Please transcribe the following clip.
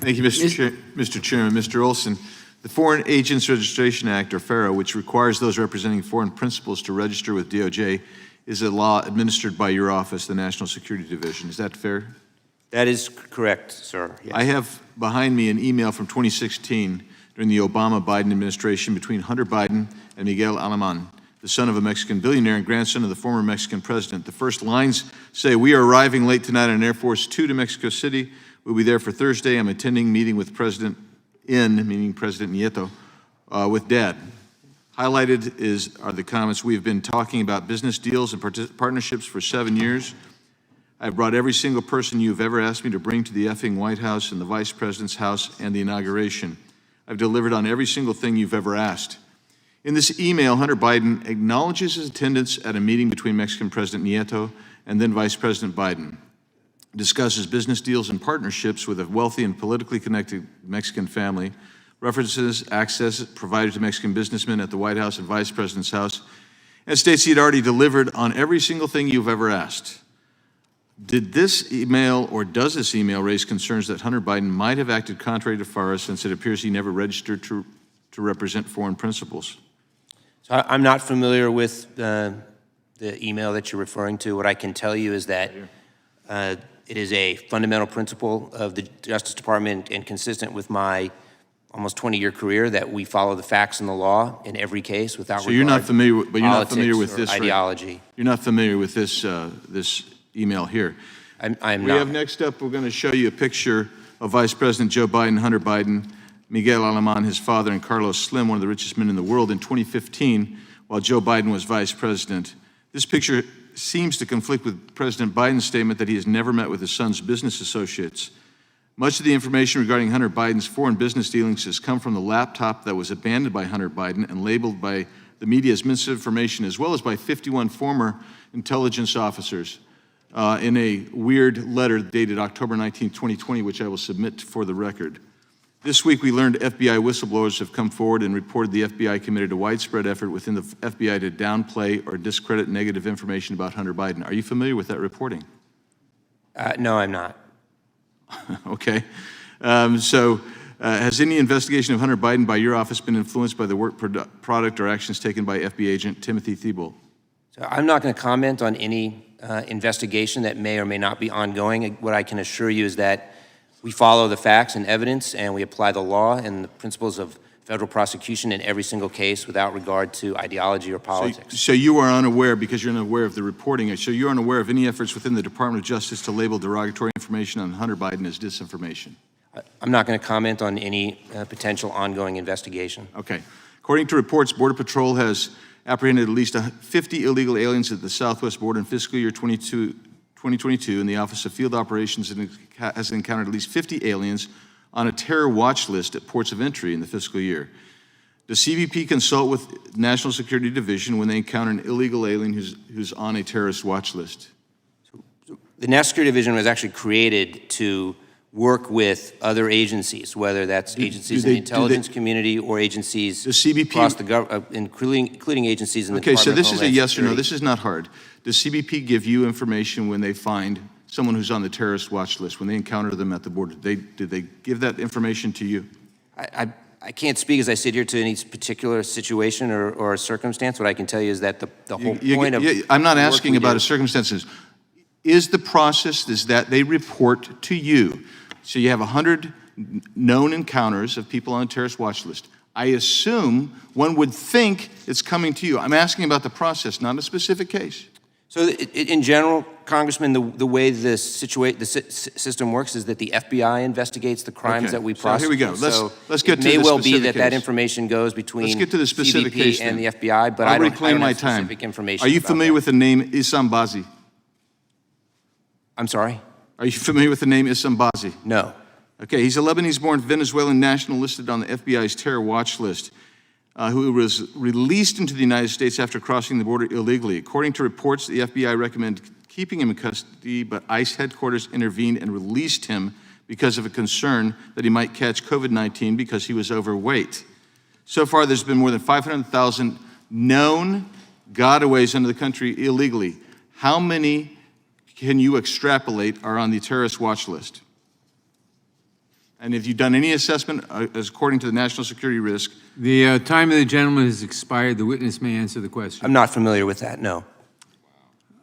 Thank you, Mr. Chairman. Mr. Olson, the Foreign Agents Registration Act, or FARA, which requires those representing foreign principals to register with DOJ, is a law administered by your office, the National Security Division. Is that fair? That is correct, sir. Yes. I have behind me an email from 2016 during the Obama-Biden administration between Hunter Biden and Miguel Alemán, the son of a Mexican billionaire and grandson of the former Mexican president. The first lines say, "We are arriving late tonight on Air Force 2 to Mexico City. We'll be there for Thursday. I'm attending meeting with President meaning President Nieto, with Dad." Highlighted are the comments, "We have been talking about business deals and partnerships for 7 years. I've brought every single person you've ever asked me to bring to the effing White House and the Vice President's house and the inauguration. I've delivered on every single thing you've ever asked." In this email, Hunter Biden acknowledges his attendance at a meeting between Mexican President Nieto and then Vice President Biden, discusses business deals and partnerships with a wealthy and politically connected Mexican family, references access provided to Mexican businessmen at the White House and Vice President's house, and states he had already delivered on every single thing you've ever asked. Did this email, or does this email, raise concerns that Hunter Biden might have acted contrary to FARA, since it appears he never registered to represent foreign principals? So I'm not familiar with the email that you're referring to. What I can tell you is that it is a fundamental principle of the Justice Department and consistent with my almost 20-year career that we follow the facts and the law in every case without regard you're not familiar, but you're not familiar with this ideology. Right? You're not familiar with this this email here. I'm not. We have next up, we're going to show you a picture of Vice President Joe Biden, Hunter Biden, Miguel Alemán, his father, and Carlos Slim, one of the richest men in the world, in 2015, while Joe Biden was vice president. This picture seems to conflict with President Biden's statement that he has never met with his son's business associates. Much of the information regarding Hunter Biden's foreign business dealings has come from the laptop that was abandoned by Hunter Biden and labeled by the media as misinformation, as well as by 51 former intelligence officers in a weird letter dated October 19, 2020, which I will submit for the record. This week, we learned FBI whistleblowers have come forward and reported the FBI committed a widespread effort within the FBI to downplay or discredit negative information about Hunter Biden. Are you familiar with that reporting? No, I'm not. Okay. Has any investigation of Hunter Biden by your office been influenced by the work product or actions taken by FBI agent Timothy Thibault? So I'm not going to comment on any investigation that may or may not be ongoing. What I can assure you is that we follow the facts and evidence, and we apply the law and the principles of federal prosecution in every single case without regard to ideology or politics. So you are unaware, because you're unaware of the reporting, so you're unaware of any efforts within the Department of Justice to label derogatory information on Hunter Biden as disinformation? I'm not going to comment on any potential ongoing investigation. Okay. According to reports, Border Patrol has apprehended at least 50 illegal aliens at the southwest border in fiscal year 2022, and the Office of Field Operations has encountered at least 50 aliens on a terror watch list at ports of entry in the fiscal year. Does CBP consult with National Security Division when they encounter an illegal alien who's on a terrorist watch list? The National Security Division was actually created to work with other agencies, whether that's agencies in the intelligence community or agencies across the government, including agencies in the Department of Homeland Security. Okay, so this is a yes or no. This is not hard. Does CBP give you information when they find someone who's on the terrorist watch list, when they encounter them at the border? Did they give that information to you? I can't speak as I sit here to any particular situation or circumstance. What I can tell you is that the whole point of I'm not asking about a circumstances. Is the process is that they report to you? So you have 100 known encounters of people on a terrorist watch list. I assume one would think it's coming to you. I'm asking about the process, not a specific case. So in general, Congressman, the way the system works is that the FBI investigates the crimes that we prosecute. So here we go. Let's get to the specific case. It may well be that information goes between CBP and the FBI, but I don't have specific information. Are you familiar with the name Issam Bazi? I'm sorry? Are you familiar with the name Issam Bazi? No. Okay, he's a Lebanese-born Venezuelan national listed on the FBI's terror watch list, who was released into the United States after crossing the border illegally. According to reports, the FBI recommended keeping him in custody, but ICE headquarters intervened and released him because of a concern that he might catch COVID-19 because he was overweight. So far, there's been more than 500,000 known gotaways into the country illegally. How many can you extrapolate are on the terrorist watch list? And have you done any assessment as according to the national security risk? The time of the gentleman has expired. The witness may answer the question. I'm not familiar with that, no.